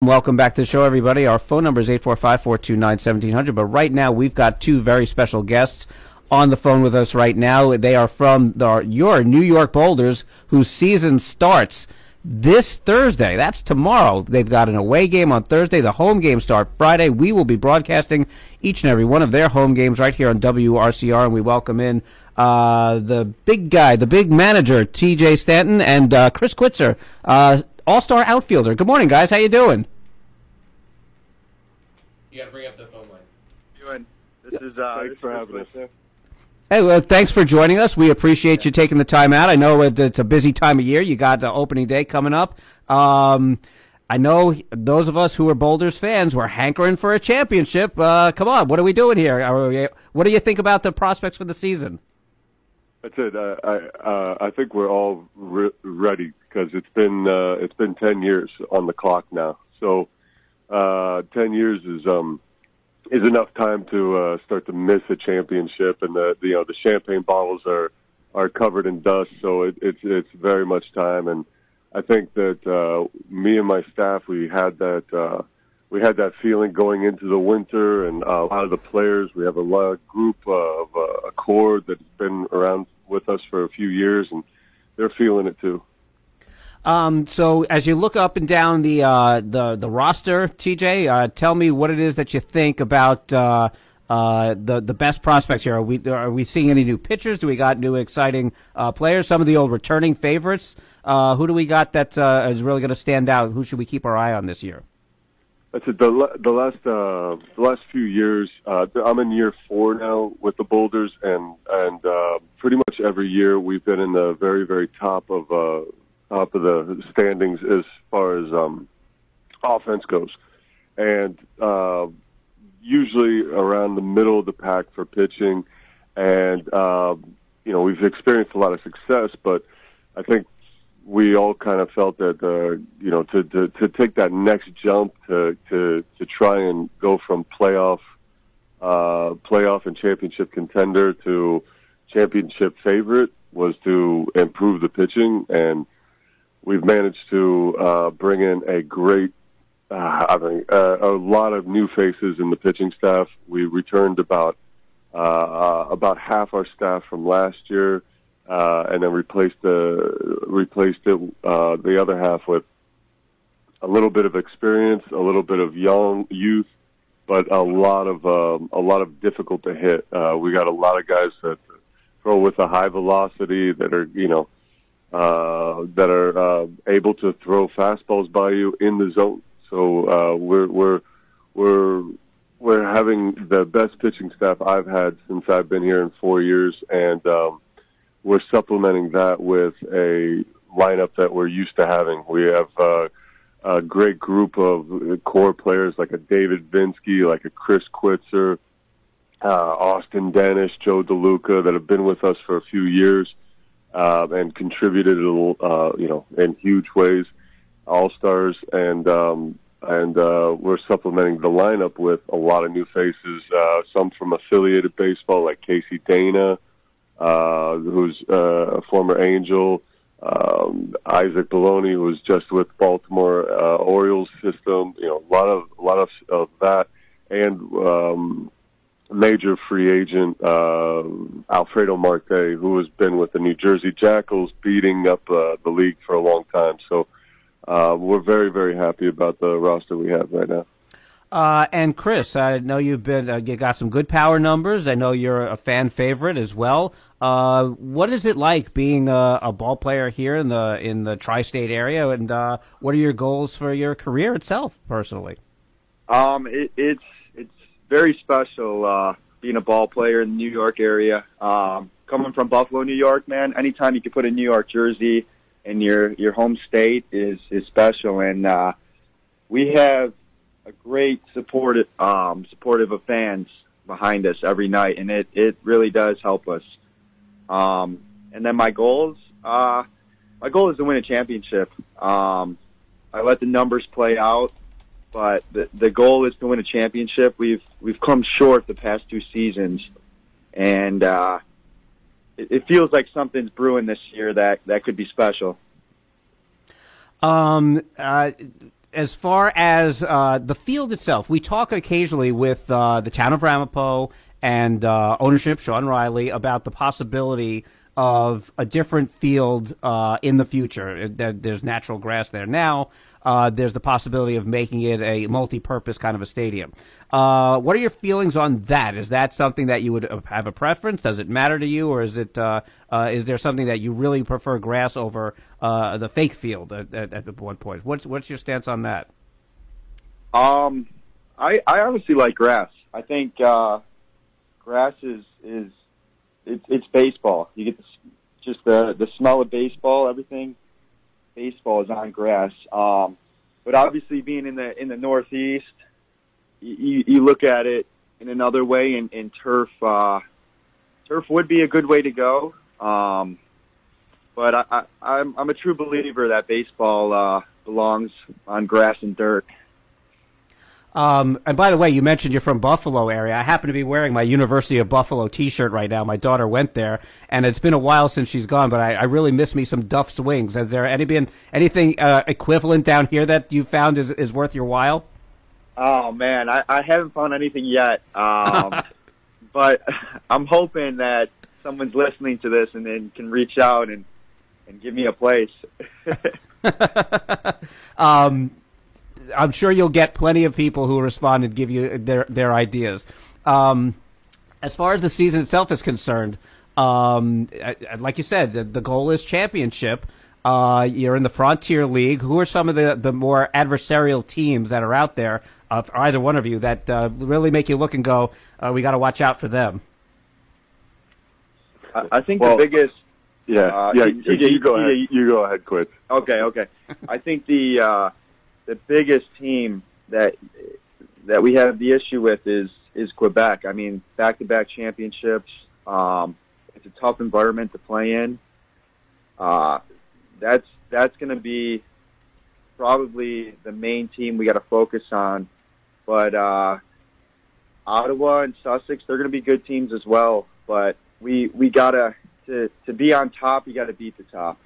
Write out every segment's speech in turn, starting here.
Welcome back to the show, everybody. Our phone number is 845-429-1700, but right now we've got two very special guests on the phone with us right now. They are from your New York Boulders, whose season starts this Thursday. That's tomorrow. They've got an away game on Thursday. The home games start Friday. We will be broadcasting each and every one of their home games right here on WRCR, and we welcome in the big guy, the big manager, TJ Stanton, and Chris Kwitzer, all-star outfielder. Good morning, guys. How you doing? You got to bring up the phone line. This is thanks for having us. Hey, well, thanks for joining us. We appreciate you taking the time out. I know it's a busy time of year. You got opening day coming up. I know those of us who are Boulders fans were hankering for a championship. Come on, what are we doing here? What do you think about the prospects for the season? That's it. I think we're all ready because it's been 10 years on the clock now. So 10 years is enough time to start to miss a championship, and the champagne bottles are covered in dust. So it's very much time, and I think that me and my staff we had that feeling going into the winter, and a lot of the players, we have a large group of a core that's been around with us for a few years, and they're feeling it too. So as you look up and down the roster, TJ, tell me what it is that you think about the best prospects here. Are we seeing any new pitchers? Do we got new exciting players? Some of the old returning favorites. Who do we got that is really going to stand out? Who should we keep our eye on this year? That's it. The last few years, I'm in year 4 now with the Boulders, and pretty much every year we've been in the very, very top of the standings as far as offense goes, and usually around the middle of the pack for pitching. And we've experienced a lot of success, but I think we all kind of felt that to take that next jump to try and go from playoff and championship contender to championship favorite was to improve the pitching, and we've managed to bring in a great, a lot of new faces in the pitching staff. We returned about half our staff from last year. And then replaced it the other half with a little bit of experience, a little bit of youth, but a lot of difficult to hit. We got a lot of guys that throw with a high velocity that are able to throw fastballs by you in the zone. So we're having the best pitching staff I've had since I've been here in 4 years, and we're supplementing that with a lineup that we're used to having. We have a great group of core players like a David Vinsky, like a Chris Kwitzer, Austin Dennis, Joe DeLuca, that have been with us for a few years and contributed, in huge ways, all-stars, and we're supplementing the lineup with a lot of new faces, some from affiliated baseball like Casey Dana, who's a former Angel, Isaac Bologna, who was just with Baltimore Orioles system. A lot of that, and major free agent Alfredo Marte, who has been with the New Jersey Jackals, beating up the league for a long time. So we're very, very happy about the roster we have right now. And Chris, I know you got some good power numbers. I know you're a fan favorite as well. What is it like being a ball player here in the tri-state area, and what are your goals for your career itself, personally? It's very special being a ball player in the New York area. Coming from Buffalo, New York, man, anytime you can put a New York jersey in your home state is special, and we have a great supportive of fans behind us every night, and it really does help us. And then my goal is to win a championship. I let the numbers play out, but the goal is to win a championship. We've come short the past 2 seasons, and it feels like something's brewing this year that could be special. as far as the field itself, we talk occasionally with the town of Ramapo and ownership, Sean Riley, about the possibility of a different field in the future. There's natural grass there now. There's the possibility of making it a multi-purpose kind of a stadium. What are your feelings on that? Is that something that you would have a preference? Does it matter to you, or is there something that you really prefer grass over the fake field at one point? What's your stance on that? I honestly like grass. I think grass is it's baseball. You get just the smell of baseball. Everything baseball is on grass. But obviously, being in the Northeast, you look at it in another way, and turf would be a good way to go. But I'm a true believer that baseball belongs on grass and dirt. And by the way, you mentioned you're from Buffalo area. I happen to be wearing my University of Buffalo T-shirt right now. My daughter went there, and it's been a while since she's gone, but I really miss me some Duff's Wings. Has there been anything equivalent down here that you found is worth your while? Oh, man, I haven't found anything yet. But I'm hoping that someone's listening to this and then can reach out and give me a place. I'm sure you'll get plenty of people who respond and give you their ideas. As far as the season itself is concerned, like you said, the goal is championship. You're in the Frontier League. Who are some of the more adversarial teams that are out there, for either one of you, that really make you look and go, we got to watch out for them? I think the biggest... You go ahead. You go ahead, Kwitz. Okay. I think the biggest team that we have the issue with is Quebec. I mean, back-to-back championships. It's a tough environment to play in. That's going to be probably the main team we got to focus on. But Ottawa and Sussex, they're going to be good teams as well. But we got to be on top, you got to beat the top.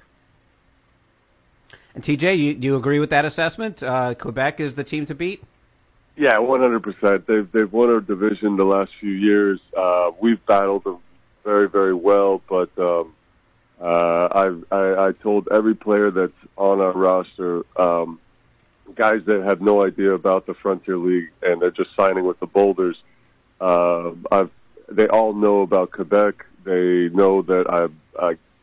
And TJ, do you agree with that assessment? Quebec is the team to beat? Yeah, 100%. They've won our division the last few years. We've battled them very, very well, but I told every player that's on our roster, guys that have no idea about the Frontier League and they're just signing with the Boulders, they all know about Quebec. They know that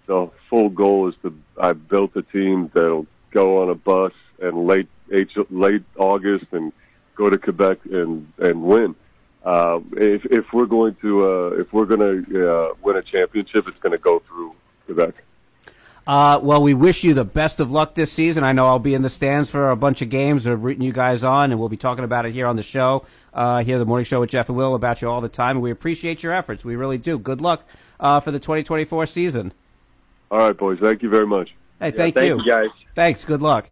the full goal is I built a team that'll go on a bus in late August and go to Quebec and win. If we're going to win a championship, it's going to go through Quebec. Well, we wish you the best of luck this season. I know I'll be in the stands for a bunch of games, rooting you guys on, and we'll be talking about it here on the show, here the morning show with Jeff and Will, about you all the time. And we appreciate your efforts. We really do. Good luck for the 2024 season. All right, boys. Thank you very much. Hey, thank you, guys. Thanks. Good luck.